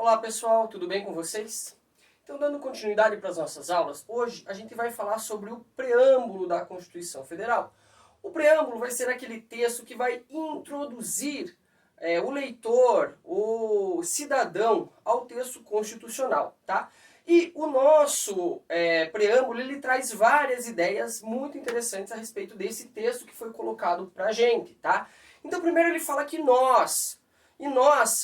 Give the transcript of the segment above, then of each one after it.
Olá pessoal, tudo bem com vocês? Então, dando continuidade para as nossas aulas, hoje a gente vai falar sobre o preâmbulo da Constituição Federal. O preâmbulo vai ser aquele texto que vai introduzir o leitor, o cidadão, ao texto constitucional, tá? E o nosso preâmbulo, ele traz várias ideias muito interessantes a respeito desse texto que foi colocado para a gente, tá? Então, primeiro ele fala que nós,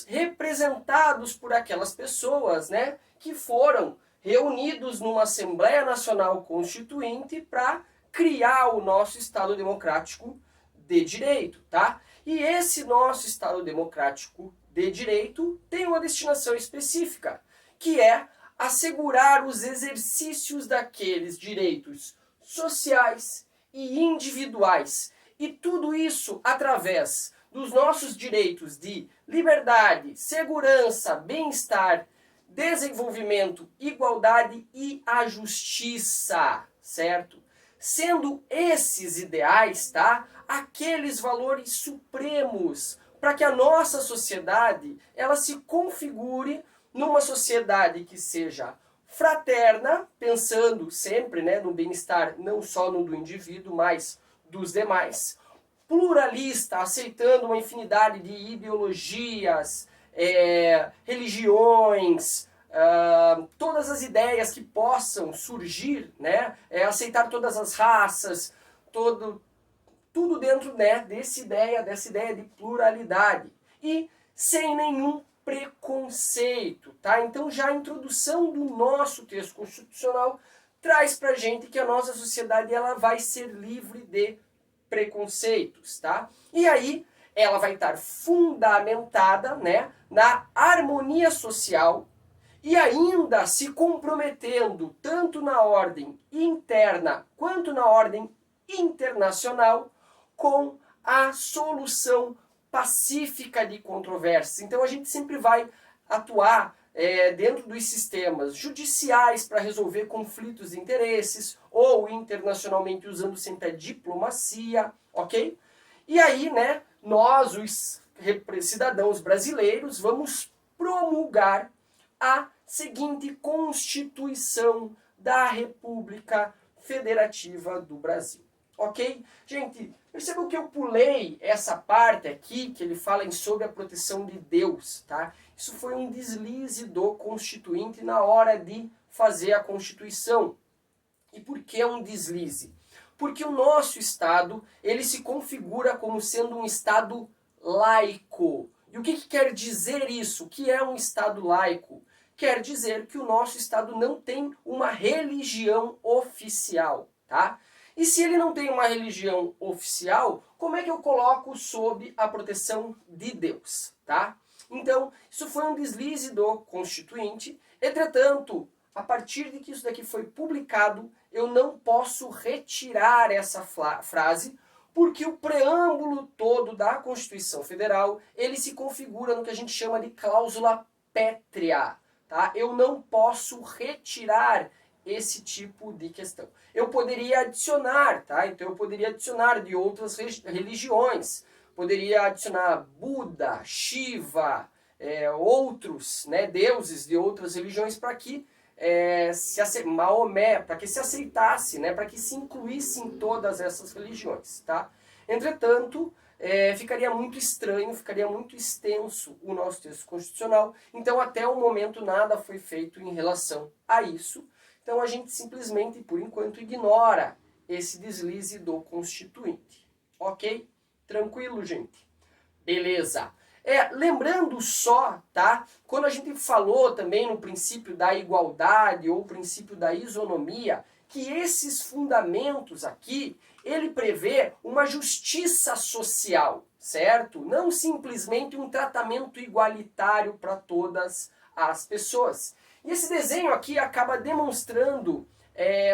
representados por aquelas pessoas, né, que foram reunidos numa Assembleia Nacional Constituinte para criar o nosso Estado Democrático de Direito, tá? E esse nosso Estado Democrático de Direito tem uma destinação específica, que é assegurar os exercícios daqueles direitos sociais e individuais. E tudo isso através dos nossos direitos de liberdade, segurança, bem-estar, desenvolvimento, igualdade e a justiça, certo? Sendo esses ideais, tá, aqueles valores supremos para que a nossa sociedade ela se configure numa sociedade que seja fraterna, pensando sempre, né, no bem-estar não só no do indivíduo, mas dos demais, pluralista, aceitando uma infinidade de ideologias, religiões, todas as ideias que possam surgir, né, aceitar todas as raças, tudo dentro, né, dessa ideia de pluralidade e sem nenhum preconceito, tá? Então já a introdução do nosso texto constitucional traz pra gente que a nossa sociedade ela vai ser livre de preconceitos, tá? E aí ela vai estar fundamentada, né, na harmonia social e ainda se comprometendo tanto na ordem interna quanto na ordem internacional com a solução pacífica de controvérsias. Então a gente sempre vai atuar dentro dos sistemas judiciais para resolver conflitos de interesses ou internacionalmente usando sempre a diplomacia, ok? E aí, né, nós, os cidadãos brasileiros, vamos promulgar a seguinte Constituição da República Federativa do Brasil. Ok? Gente, percebam que eu pulei essa parte aqui, que ele fala sobre a proteção de Deus, tá? Isso foi um deslize do Constituinte na hora de fazer a Constituição. E por que um deslize? Porque o nosso Estado, ele se configura como sendo um Estado laico. E o que quer dizer isso? O que é um Estado laico? Quer dizer que o nosso Estado não tem uma religião oficial, tá? E se ele não tem uma religião oficial, como é que eu coloco sob a proteção de Deus, tá? Então, isso foi um deslize do Constituinte. Entretanto, a partir de que isso daqui foi publicado, eu não posso retirar essa frase, porque o preâmbulo todo da Constituição Federal, ele se configura no que a gente chama de cláusula pétrea, tá? Eu não posso retirar esse tipo de questão. Eu poderia adicionar, tá? Então eu poderia adicionar de outras religiões. Poderia adicionar Buda, Shiva, outros, né, deuses de outras religiões para que Maomé, para que se aceitasse, né, para que se incluísse em todas essas religiões, tá? Entretanto, ficaria muito estranho, ficaria muito extenso o nosso texto constitucional. Então até o momento nada foi feito em relação a isso. Então a gente simplesmente, por enquanto, ignora esse deslize do Constituinte. Ok? Tranquilo, gente? Beleza. Lembrando só, tá? Quando a gente falou também no princípio da igualdade ou princípio da isonomia, que esses fundamentos aqui, ele prevê uma justiça social, certo? Não simplesmente um tratamento igualitário para todas as pessoas. E esse desenho aqui acaba demonstrando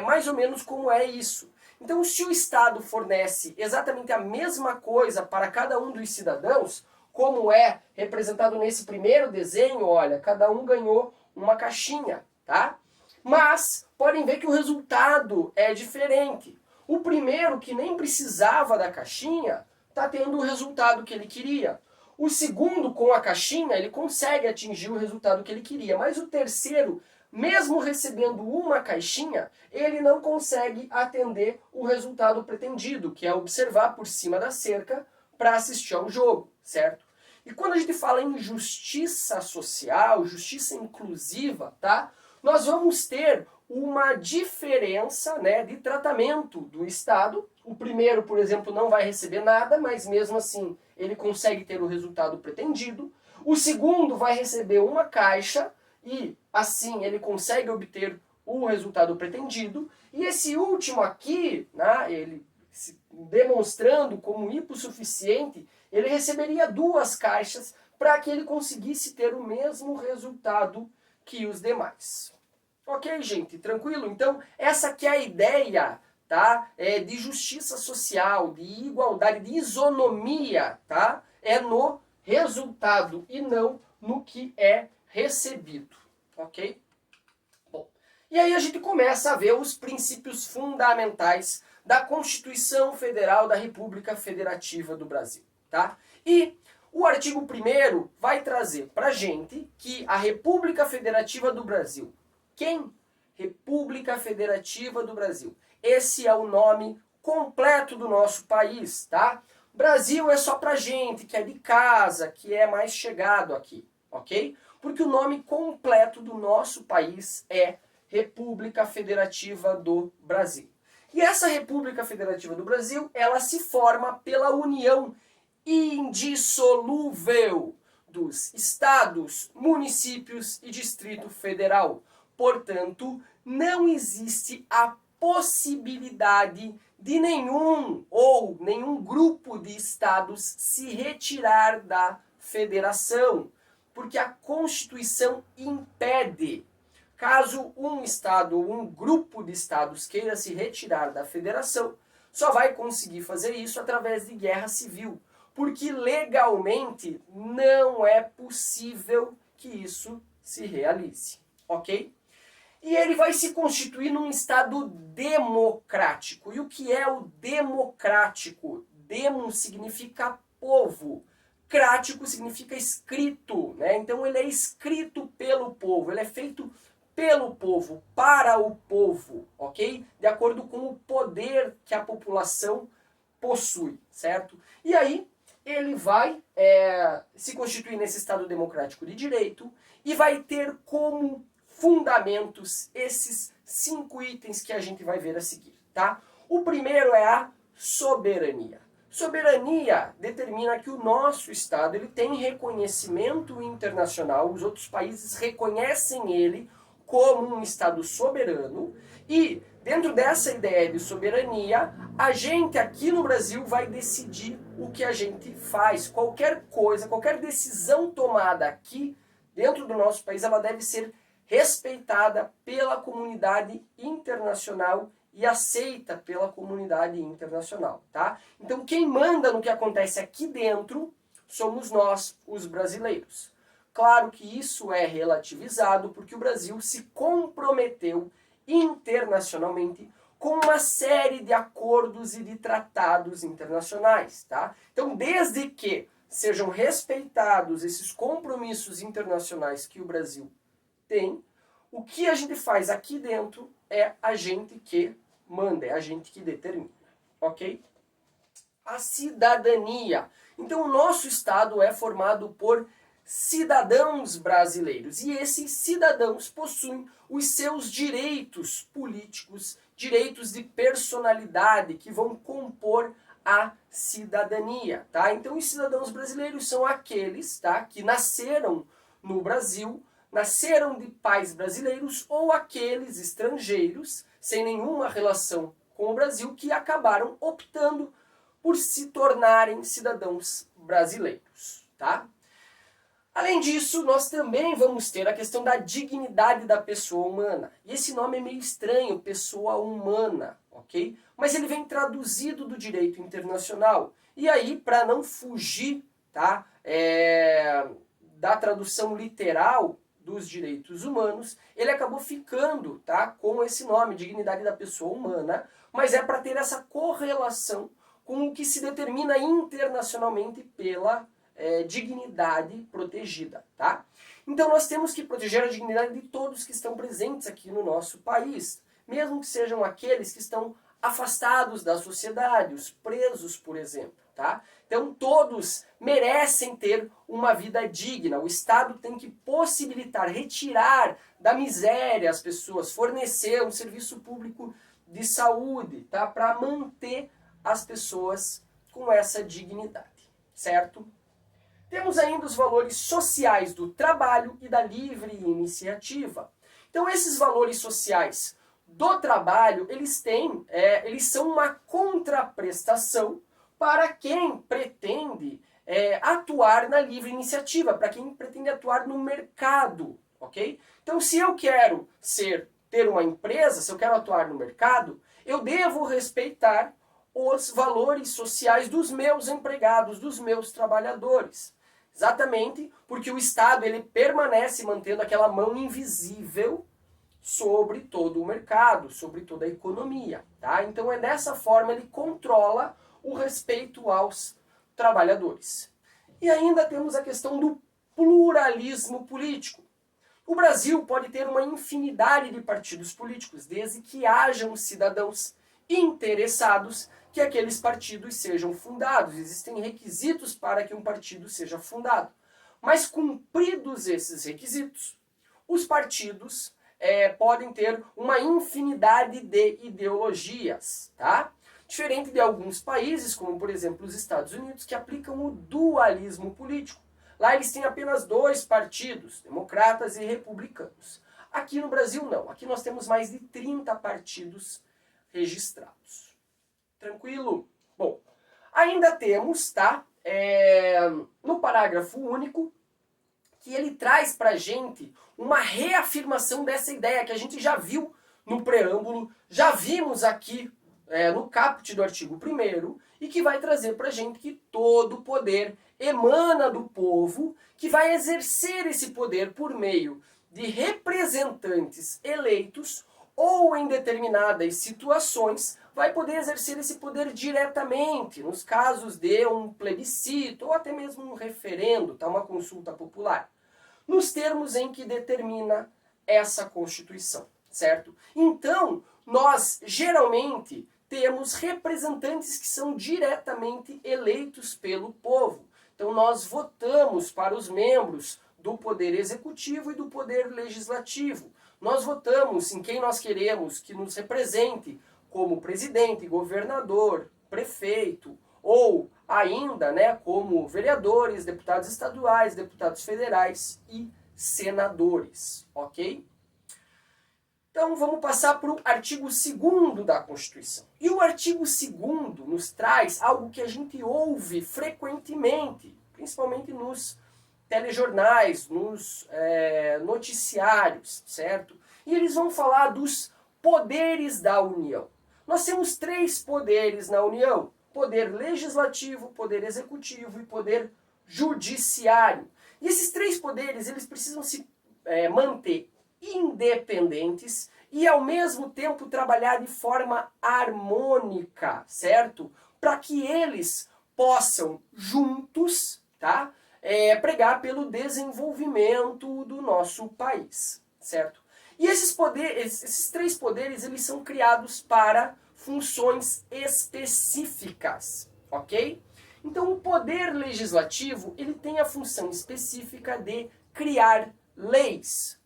mais ou menos como é isso. Então, se o Estado fornece exatamente a mesma coisa para cada um dos cidadãos, como é representado nesse primeiro desenho, olha, cada um ganhou uma caixinha, tá? Mas podem ver que o resultado é diferente. O primeiro, que nem precisava da caixinha, está tendo o resultado que ele queria. O segundo, com a caixinha, ele consegue atingir o resultado que ele queria, mas o terceiro, mesmo recebendo uma caixinha, ele não consegue atender o resultado pretendido, que é observar por cima da cerca para assistir ao jogo, certo? E quando a gente fala em justiça social, justiça inclusiva, tá? Nós vamos ter uma diferença, né, de tratamento do Estado. O primeiro, por exemplo, não vai receber nada, mas mesmo assim ele consegue ter o resultado pretendido. O segundo vai receber uma caixa e assim ele consegue obter o resultado pretendido. E esse último aqui, né, ele se demonstrando como hipossuficiente, ele receberia duas caixas para que ele conseguisse ter o mesmo resultado que os demais. Ok, gente? Tranquilo? Então, essa que é a ideia, tá? De justiça social, de igualdade, de isonomia, tá? É no resultado e não no que é recebido. Ok? Bom, e aí a gente começa a ver os princípios fundamentais da Constituição Federal da República Federativa do Brasil, tá? E o artigo 1º vai trazer pra gente que a República Federativa do Brasil, quem? República Federativa do Brasil. Esse é o nome completo do nosso país, tá? Brasil é só pra gente que é de casa, que é mais chegado aqui, ok? Porque o nome completo do nosso país é República Federativa do Brasil. E essa República Federativa do Brasil, ela se forma pela união indissolúvel dos estados, municípios e Distrito Federal. Portanto, não existe a possibilidade de nenhum grupo de estados se retirar da federação, porque a Constituição impede. Caso um estado ou um grupo de estados queira se retirar da federação, só vai conseguir fazer isso através de guerra civil, porque legalmente não é possível que isso se realize, ok? E ele vai se constituir num estado democrático. E o que é o democrático? Demo significa povo. Crático significa escrito, né? Então ele é escrito pelo povo, ele é feito pelo povo, para o povo, ok? De acordo com o poder que a população possui, certo? E aí ele vai se constituir nesse Estado democrático de direito e vai ter como fundamentos esses 5 itens que a gente vai ver a seguir, tá? O primeiro é a soberania. Soberania determina que o nosso Estado ele tem reconhecimento internacional, os outros países reconhecem ele como um Estado soberano e dentro dessa ideia de soberania, a gente aqui no Brasil vai decidir o que a gente faz. Qualquer coisa, qualquer decisão tomada aqui dentro do nosso país, ela deve ser respeitada pela comunidade internacional e aceita pela comunidade internacional, tá? Então quem manda no que acontece aqui dentro somos nós, os brasileiros. Claro que isso é relativizado porque o Brasil se comprometeu internacionalmente com uma série de acordos e de tratados internacionais, tá? Então, desde que sejam respeitados esses compromissos internacionais que o Brasil tem, o que a gente faz aqui dentro é a gente que manda, é a gente que determina, ok? A cidadania. Então, o nosso Estado é formado por cidadãos brasileiros. E esses cidadãos possuem os seus direitos políticos, direitos de personalidade que vão compor a cidadania, tá? Então os cidadãos brasileiros são aqueles, tá, que nasceram no Brasil, nasceram de pais brasileiros ou aqueles estrangeiros sem nenhuma relação com o Brasil que acabaram optando por se tornarem cidadãos brasileiros, tá? Além disso, nós também vamos ter a questão da dignidade da pessoa humana. E esse nome é meio estranho, pessoa humana, ok? Mas ele vem traduzido do direito internacional. E aí, para não fugir, tá, da tradução literal dos direitos humanos, ele acabou ficando, tá, com esse nome, dignidade da pessoa humana, mas é para ter essa correlação com o que se determina internacionalmente pela dignidade protegida, tá? Então nós temos que proteger a dignidade de todos que estão presentes aqui no nosso país, mesmo que sejam aqueles que estão afastados da sociedade, os presos, por exemplo, tá? Então todos merecem ter uma vida digna. O Estado tem que possibilitar, retirar da miséria as pessoas, fornecer um serviço público de saúde, tá? Para manter as pessoas com essa dignidade, certo? Temos ainda os valores sociais do trabalho e da livre iniciativa. Então esses valores sociais do trabalho, eles são uma contraprestação para quem pretende atuar na livre iniciativa, para quem pretende atuar no mercado, ok? Então se eu quero ter uma empresa, se eu quero atuar no mercado, eu devo respeitar os valores sociais dos meus empregados, dos meus trabalhadores. Exatamente porque o Estado ele permanece mantendo aquela mão invisível sobre todo o mercado, sobre toda a economia. Tá? Então é dessa forma ele controla o respeito aos trabalhadores. E ainda temos a questão do pluralismo político. O Brasil pode ter uma infinidade de partidos políticos, desde que hajam cidadãos interessados que aqueles partidos sejam fundados. Existem requisitos para que um partido seja fundado. Mas cumpridos esses requisitos, os partidos podem ter uma infinidade de ideologias, tá? Diferente de alguns países, como por exemplo os Estados Unidos, que aplicam o dualismo político. Lá eles têm apenas 2 partidos, democratas e republicanos. Aqui no Brasil não, aqui nós temos mais de 30 partidos registrados. Tranquilo? Bom, ainda temos, tá, no parágrafo único, que ele traz pra gente uma reafirmação dessa ideia que a gente já viu no preâmbulo, já vimos aqui no caput do artigo 1º, e que vai trazer pra gente que todo poder emana do povo, que vai exercer esse poder por meio de representantes eleitos ou em determinadas situações vai poder exercer esse poder diretamente, nos casos de um plebiscito ou até mesmo um referendo, tá? Uma consulta popular, nos termos em que determina essa Constituição, certo? Então, nós geralmente temos representantes que são diretamente eleitos pelo povo. Então nós votamos para os membros do Poder Executivo e do Poder Legislativo. Nós votamos em quem nós queremos que nos represente como presidente, governador, prefeito, ou ainda, né, como vereadores, deputados estaduais, deputados federais e senadores, ok? Então vamos passar para o artigo 2º da Constituição. E o artigo 2º nos traz algo que a gente ouve frequentemente, principalmente nos telejornais, nos noticiários, certo? E eles vão falar dos poderes da União. Nós temos 3 poderes na União: poder legislativo, poder executivo e poder judiciário. E esses 3 poderes, eles precisam se manter independentes e ao mesmo tempo trabalhar de forma harmônica, certo? Para que eles possam juntos, tá? Pregar pelo desenvolvimento do nosso país, certo? E esses 3 poderes, eles são criados para funções específicas, ok? Então o poder legislativo, ele tem a função específica de criar leis.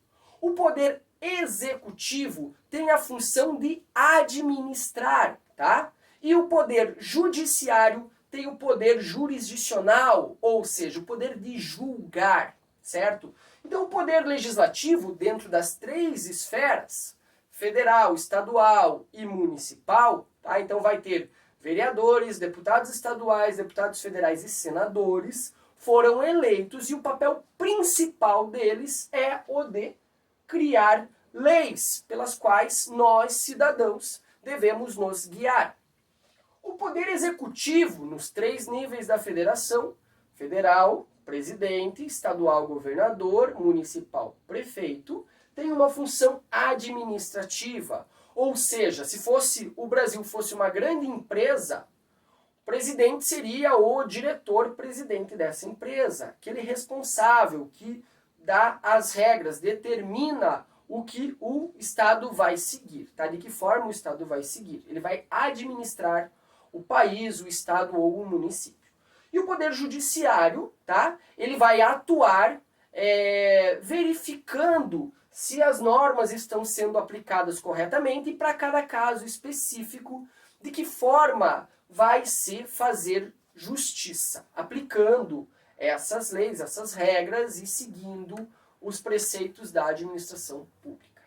O poder executivo tem a função de administrar, tá? E o poder judiciário tem o poder jurisdicional, ou seja, o poder de julgar, certo? Então o poder legislativo, dentro das 3 esferas, federal, estadual e municipal, tá? Então vai ter vereadores, deputados estaduais, deputados federais e senadores, foram eleitos e o papel principal deles é o de criar leis pelas quais nós, cidadãos, devemos nos guiar. O poder executivo, nos 3 níveis da federação, federal, presidente, estadual, governador, municipal, prefeito, tem uma função administrativa. Ou seja, se o Brasil fosse uma grande empresa, O presidente seria o diretor-presidente dessa empresa, aquele responsável que dá as regras, determina o que o Estado vai seguir, tá? De que forma o Estado vai seguir. Ele vai administrar o país, o Estado ou o município. E o Poder Judiciário, tá? Ele vai atuar verificando se as normas estão sendo aplicadas corretamente e para cada caso específico, de que forma vai se fazer justiça, aplicando essas leis, essas regras e seguindo os preceitos da administração pública.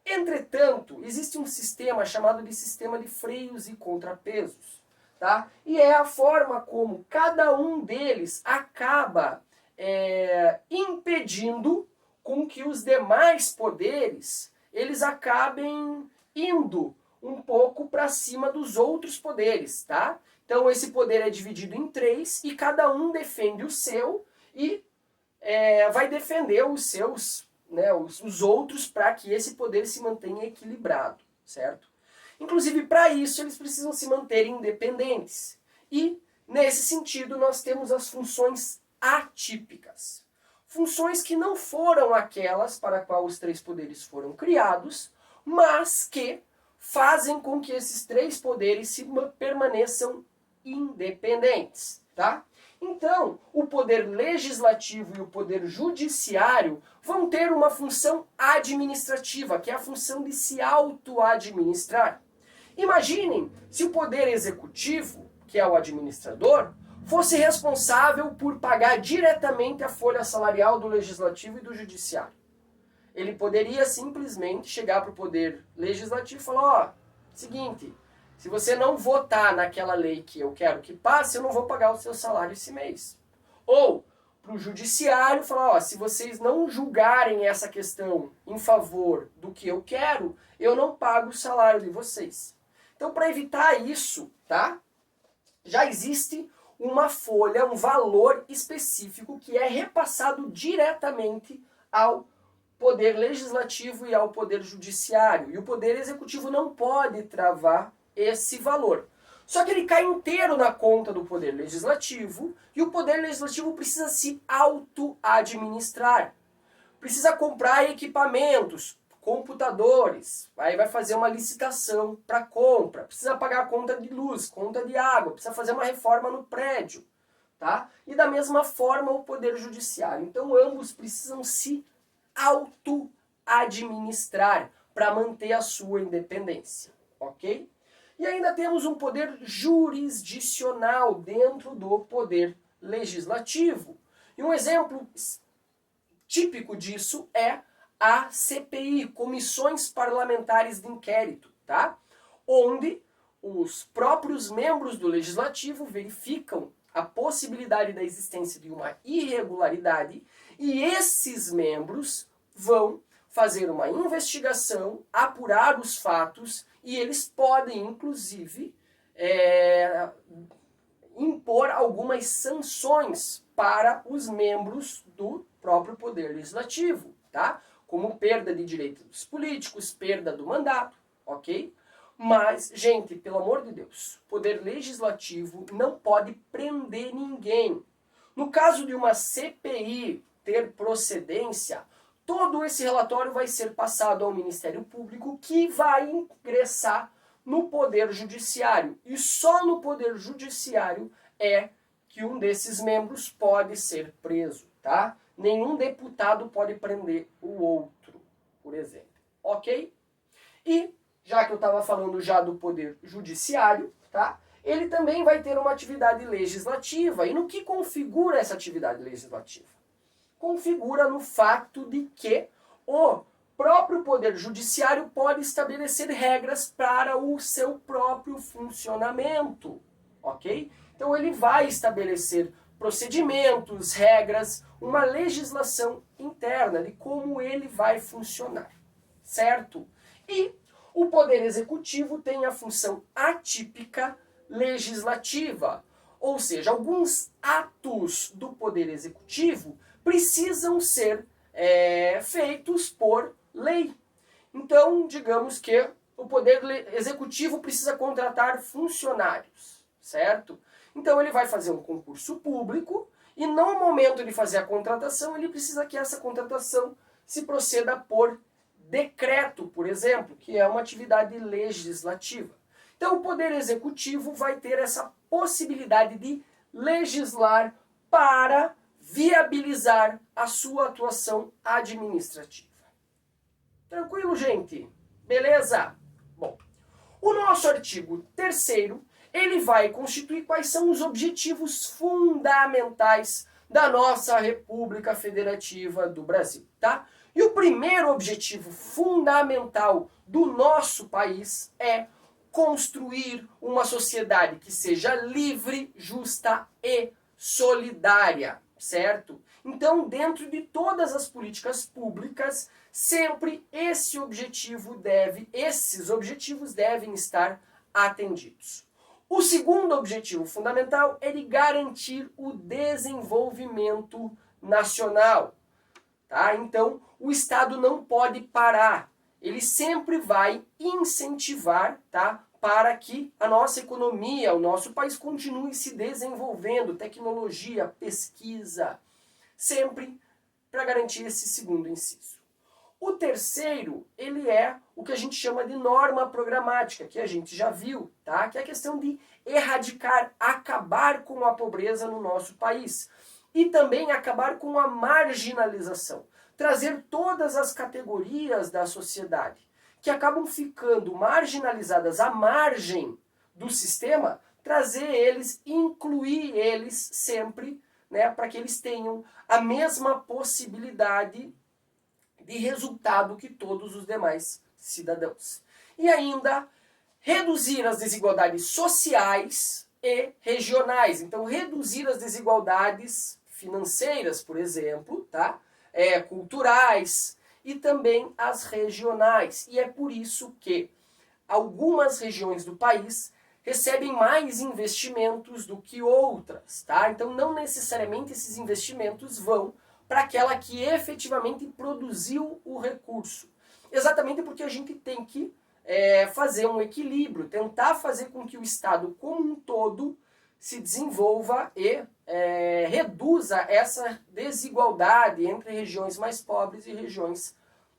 Entretanto, existe um sistema chamado de sistema de freios e contrapesos, tá? E é a forma como cada um deles acaba impedindo com que os demais poderes eles acabem indo um pouco para cima dos outros poderes, tá? Então esse poder é dividido em 3 e cada um defende o seu e vai defender os seus, né, os outros, para que esse poder se mantenha equilibrado, certo? Inclusive para isso eles precisam se manter independentes. E nesse sentido nós temos as funções atípicas. Funções que não foram aquelas para as quais os 3 poderes foram criados, mas que fazem com que esses 3 poderes permaneçam independentes, tá? Então, o poder legislativo e o poder judiciário vão ter uma função administrativa, que é a função de se auto-administrar. Imaginem se o poder executivo, que é o administrador, fosse responsável por pagar diretamente a folha salarial do legislativo e do judiciário. Ele poderia simplesmente chegar para o poder legislativo e falar, seguinte, se você não votar naquela lei que eu quero que passe, eu não vou pagar o seu salário esse mês. Ou para o judiciário falar, se vocês não julgarem essa questão em favor do que eu quero, eu não pago o salário de vocês. Então, para evitar isso, tá? Já existe uma folha, um valor específico que é repassado diretamente ao poder legislativo e ao poder judiciário. E o poder executivo não pode travar esse valor. Só que ele cai inteiro na conta do poder legislativo e o poder legislativo precisa se auto-administrar. Precisa comprar equipamentos, computadores, aí vai fazer uma licitação para compra, precisa pagar a conta de luz, conta de água, precisa fazer uma reforma no prédio, tá? E da mesma forma o poder judiciário. Então ambos precisam se auto-administrar para manter a sua independência, ok? E ainda temos um poder jurisdicional dentro do poder legislativo. E um exemplo típico disso é a CPI, Comissões Parlamentares de Inquérito, tá? Onde os próprios membros do Legislativo verificam a possibilidade da existência de uma irregularidade e esses membros vão fazer uma investigação, apurar os fatos e eles podem, inclusive, impor algumas sanções para os membros do próprio Poder Legislativo, tá? Como perda de direitos políticos, perda do mandato, ok? Mas, gente, pelo amor de Deus, o Poder Legislativo não pode prender ninguém. No caso de uma CPI ter procedência, todo esse relatório vai ser passado ao Ministério Público, que vai ingressar no Poder Judiciário. E só no Poder Judiciário é que um desses membros pode ser preso, tá? Nenhum deputado pode prender o outro, por exemplo. Ok? E, já que eu estava falando já do Poder Judiciário, tá? Ele também vai ter uma atividade legislativa. E no que configura essa atividade legislativa? Configura no fato de que o próprio Poder Judiciário pode estabelecer regras para o seu próprio funcionamento, ok? Então ele vai estabelecer procedimentos, regras, uma legislação interna de como ele vai funcionar, certo? E o Poder Executivo tem a função atípica legislativa, ou seja, alguns atos do Poder Executivo precisam ser feitos por lei. Então, digamos que o Poder Executivo precisa contratar funcionários, certo? Então ele vai fazer um concurso público e no momento de fazer a contratação, ele precisa que essa contratação se proceda por decreto, por exemplo, que é uma atividade legislativa. Então o Poder Executivo vai ter essa possibilidade de legislar para viabilizar a sua atuação administrativa. Tranquilo, gente? Beleza? Bom, o nosso artigo 3º, ele vai constituir quais são os objetivos fundamentais da nossa República Federativa do Brasil, tá? E o primeiro objetivo fundamental do nosso país é construir uma sociedade que seja livre, justa e solidária, certo? Então, dentro de todas as políticas públicas, sempre esses objetivos devem estar atendidos. O segundo objetivo fundamental é de garantir o desenvolvimento nacional. Tá? Então, o Estado não pode parar. Ele sempre vai incentivar, tá, para que a nossa economia, o nosso país continue se desenvolvendo, tecnologia, pesquisa, sempre para garantir esse segundo inciso. O terceiro, ele é o que a gente chama de norma programática, que a gente já viu, tá? Que é a questão de erradicar, acabar com a pobreza no nosso país. E também acabar com a marginalização. Trazer todas as categorias da sociedade que acabam ficando marginalizadas à margem do sistema, trazer eles, incluir eles sempre, né, para que eles tenham a mesma possibilidade de resultado que todos os demais cidadãos. E ainda, reduzir as desigualdades sociais e regionais. Então, reduzir as desigualdades financeiras, por exemplo, tá? Culturais e também as regionais. E é por isso que algumas regiões do país recebem mais investimentos do que outras, tá? Então, não necessariamente esses investimentos vão para aquela que efetivamente produziu o recurso. Exatamente porque a gente tem que fazer um equilíbrio, tentar fazer com que o Estado como um todo se desenvolva e reduza essa desigualdade entre regiões mais pobres e regiões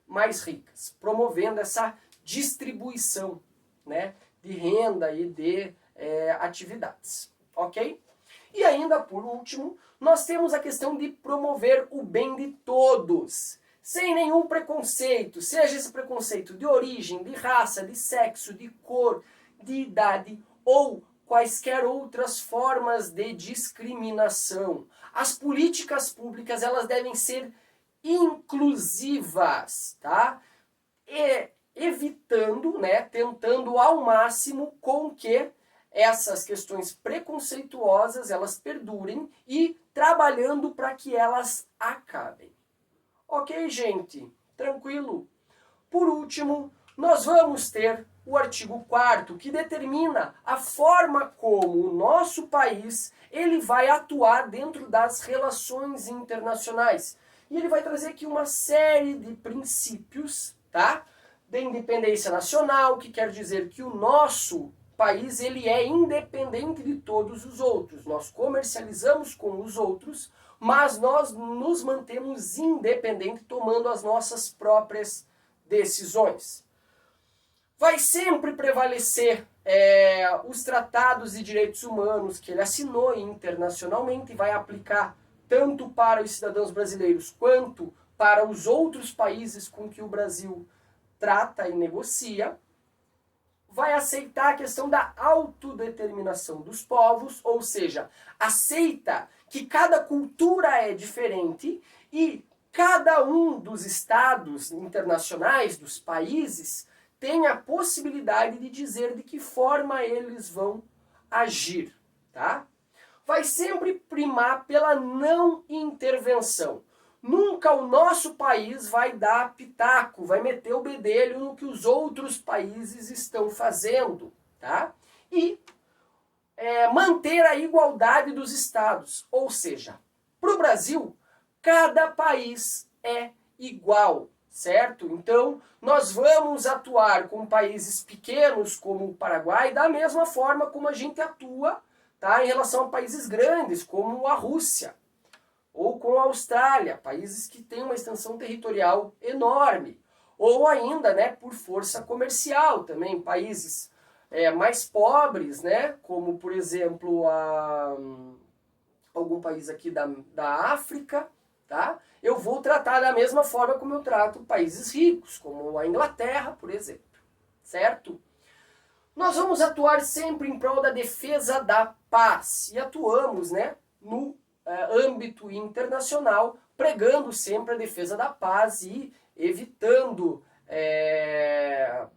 mais ricas, promovendo essa distribuição, né, de renda e de atividades. Ok? E ainda, por último, nós temos a questão de promover o bem de todos, sem nenhum preconceito, seja esse preconceito de origem, de raça, de sexo, de cor, de idade ou quaisquer outras formas de discriminação. As políticas públicas, elas devem ser inclusivas, tá? E evitando, né, tentando ao máximo com que essas questões preconceituosas, elas perdurem e trabalhando para que elas acabem. Ok, gente? Tranquilo? Por último, nós vamos ter o artigo 4º, que determina a forma como o nosso país ele vai atuar dentro das relações internacionais. E ele vai trazer aqui uma série de princípios, tá? De independência nacional, que quer dizer que o nosso país ele é independente de todos os outros. Nós comercializamos com os outros, mas nós nos mantemos independentes, tomando as nossas próprias decisões. Vai sempre prevalecer os tratados de direitos humanos que ele assinou internacionalmente e vai aplicar tanto para os cidadãos brasileiros quanto para os outros países com que o Brasil trata e negocia. Vai aceitar a questão da autodeterminação dos povos, ou seja, aceita que cada cultura é diferente e cada um dos estados internacionais, dos países, tem a possibilidade de dizer de que forma eles vão agir, tá? Vai sempre primar pela não intervenção. Nunca o nosso país vai dar pitaco, vai meter o bedelho no que os outros países estão fazendo, tá? E manter a igualdade dos estados, ou seja, para o Brasil, cada país é igual, certo? Então, nós vamos atuar com países pequenos como o Paraguai da mesma forma como a gente atua tá? Em relação a países grandes, como a Rússia, ou com a Austrália, países que têm uma extensão territorial enorme, ou ainda, né, por força comercial também, países mais pobres, né, como por exemplo algum país aqui da África, tá? Eu vou tratar da mesma forma como eu trato países ricos, como a Inglaterra, por exemplo, certo? Nós vamos atuar sempre em prol da defesa da paz e atuamos, né, no âmbito internacional, pregando sempre a defesa da paz e evitando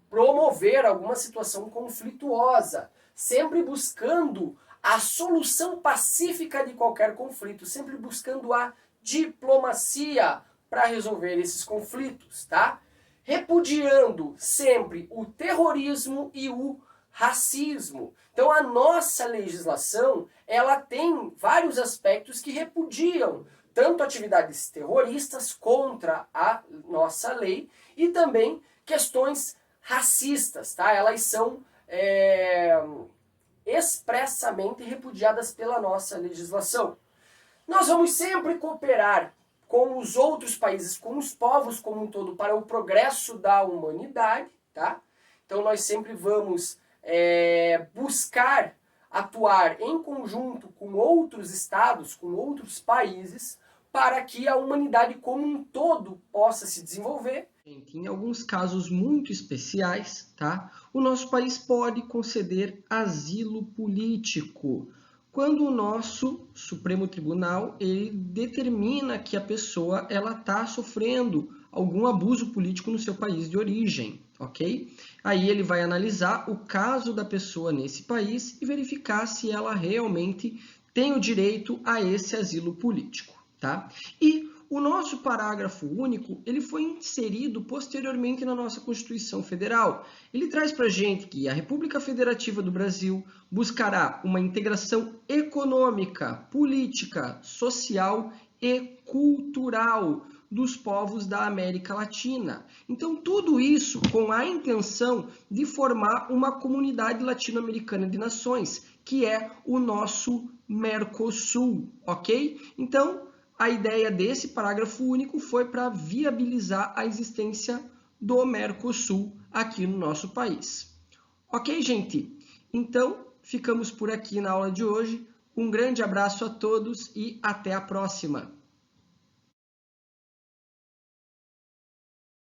promover alguma situação conflituosa, sempre buscando a solução pacífica de qualquer conflito, sempre buscando a diplomacia para resolver esses conflitos, tá? Repudiando sempre o terrorismo e o racismo. Então a nossa legislação, ela tem vários aspectos que repudiam tanto atividades terroristas contra a nossa lei e também questões racistas, tá? Elas são expressamente repudiadas pela nossa legislação. Nós vamos sempre cooperar com os outros países, com os povos como um todo, para o progresso da humanidade, tá? Então nós sempre vamos buscar atuar em conjunto com outros estados, com outros países, para que a humanidade como um todo possa se desenvolver. Em alguns casos muito especiais, tá? O nosso país pode conceder asilo político, quando o nosso Supremo Tribunal ele determina que a pessoa ela está sofrendo algum abuso político no seu país de origem, ok? Aí ele vai analisar o caso da pessoa nesse país e verificar se ela realmente tem o direito a esse asilo político, tá? E o nosso parágrafo único ele foi inserido posteriormente na nossa Constituição Federal. Ele traz para a gente que a República Federativa do Brasil buscará uma integração econômica, política, social e cultural dos povos da América Latina. Então, tudo isso com a intenção de formar uma comunidade latino-americana de nações, que é o nosso Mercosul, ok? Então, a ideia desse parágrafo único foi para viabilizar a existência do Mercosul aqui no nosso país. Ok, gente? Então, ficamos por aqui na aula de hoje. Um grande abraço a todos e até a próxima!